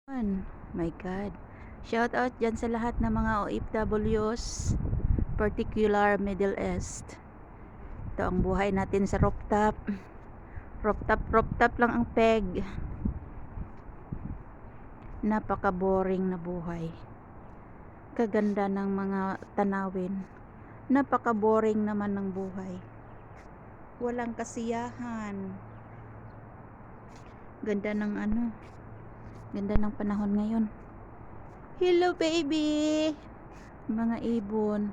My God. Shout out dyan sa lahat ng mga OFWs, particular Middle East. Ito ang buhay natin sa rooftop. Rooftop lang ang peg. Napaka boring na buhay. Kaganda ng mga tanawin. Napaka boring naman ng buhay. Walang kasiyahan. Ganda ng panahon ngayon. Hello baby, mga ibon.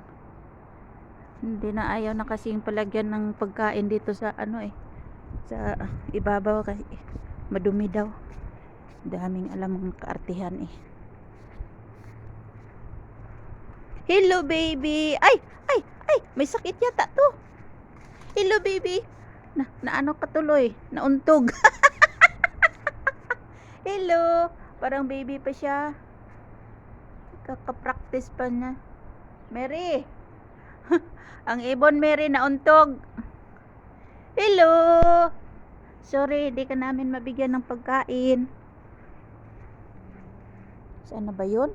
Hindi na, ayaw na kasing palagyan ng pagkain dito sa sa ibabaw kasi madumi daw. Daming alam ng kaartihan eh. Hello baby. Ay, may sakit yata to. Hello baby. Na ano ka tuloy? Nauntog. Hello. Parang baby pa siya. Kaka-practice pa niya. Mary. Ang ibon Mary nauntog. Hello. Sorry, di ka namin mabigyan ng pagkain. Saan na ba yun?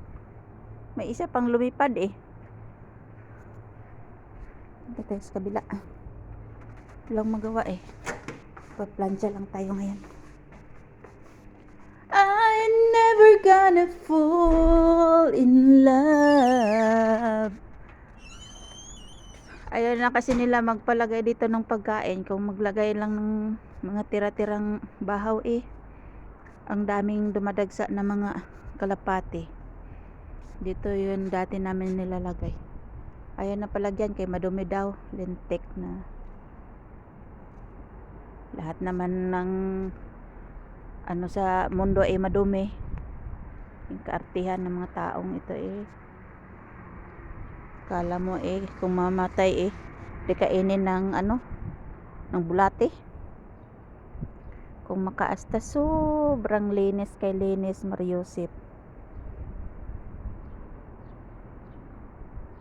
May isa pang lumipad eh. Dito tayo sa kabila. Walang magawa eh. Paplansya lang tayo ngayon. I'm never gonna fall in love. Ayaw na kasi nila magpalagay dito ng pagkain. Kung maglagay lang ng mga tira-tirang bahaw eh, ang daming dumadagsa na mga kalapati. Dito yun dati namin nilalagay. Ayaw na palagyan kay madumi daw. Lintik na. Lahat naman ng sa mundo ay madumi. Yung kaartihan ng mga taong ito eh. Kala mo eh kung mamatay eh di kainin ng ng bulate. Kung makaasta sobrang linis kay linis Mariusip.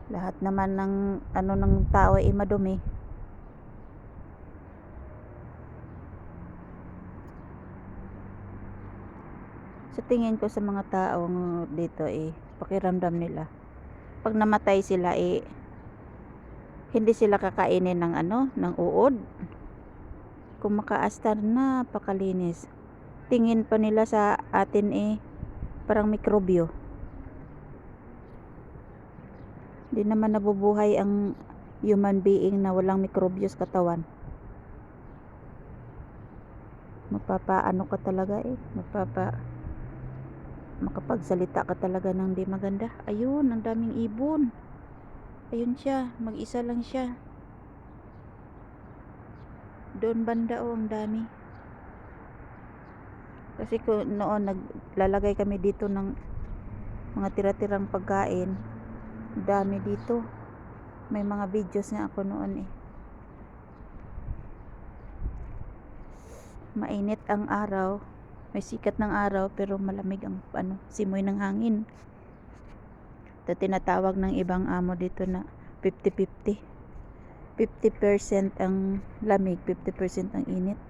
Lahat naman ng ng tao ay madumi. Sa tingin ko sa mga taong dito eh, pakiramdam nila pag namatay sila eh hindi sila kakainin ng ng uod. Kung makaasta na pakalinis. Tingin pa nila sa atin eh parang mikrobyo. Di naman nabubuhay ang human being na walang mikrobyo sa katawan. Mapapaano ka talaga eh. Makapagsalita ka talaga ng di maganda. Ayun, ang daming ibon. Ayun siya, mag-isa lang siya. Doon banda ang dami. Kasi noon naglalagay kami dito ng mga tira-tirang pagkain. Dami dito. May mga videos nga ako noon eh. Mainit ang araw. May sikat ng araw pero malamig ang simoy ng hangin. Ito tinatawag ng ibang amo dito na 50-50. 50% ang lamig, 50% ang init.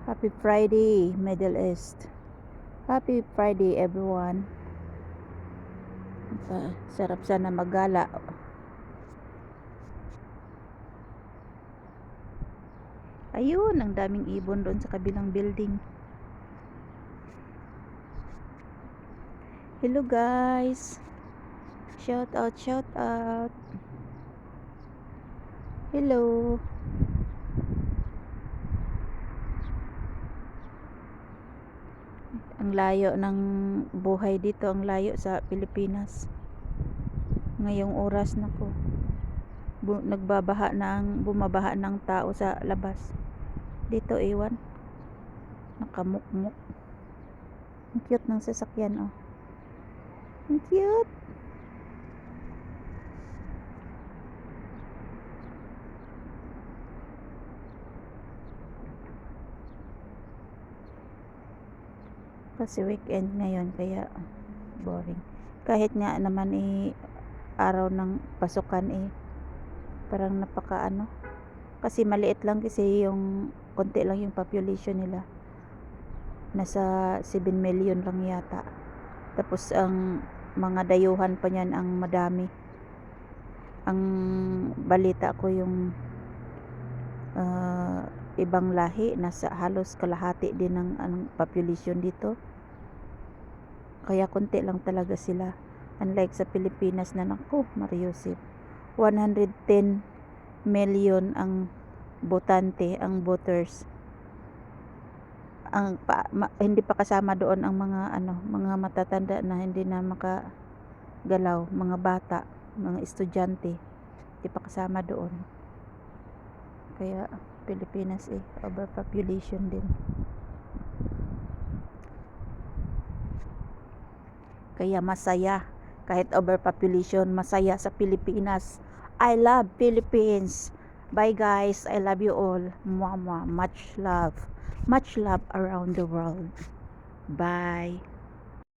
Happy Friday, Middle East. Happy Friday, everyone. Sarap sana maggala. Ayun, ang daming ibon doon sa kabilang building. Hello guys. Shout out. Hello. Ang layo ng buhay dito, ang layo sa Pilipinas. Ngayong oras nako. Bumabaha ng tao sa labas. Dito iwan. Nakamukmuk. Ang cute ng sasakyan oh. Ang cute. Kasi weekend ngayon kaya boring. Kahit nga naman araw ng pasukan parang napaka kasi maliit lang kasi yung konti lang yung population nila. Nasa 7 million lang yata. Tapos ang mga dayuhan pa niyan ang madami. Ang balita ko yung ibang lahi nasa halos kalahati din ng population dito. Kaya konti lang talaga sila. Unlike sa Pilipinas na nako, Mariusip, 110 million ang botante, ang voters. Hindi pa kasama doon ang mga matatanda na hindi na makagalaw, mga bata, mga estudyante. Hindi pa kasama doon. Kaya Pilipinas overpopulation din. Kaya masaya kahit overpopulation, masaya sa Pilipinas. I love Philippines. Bye guys, I love you all. Much love around the world. Bye.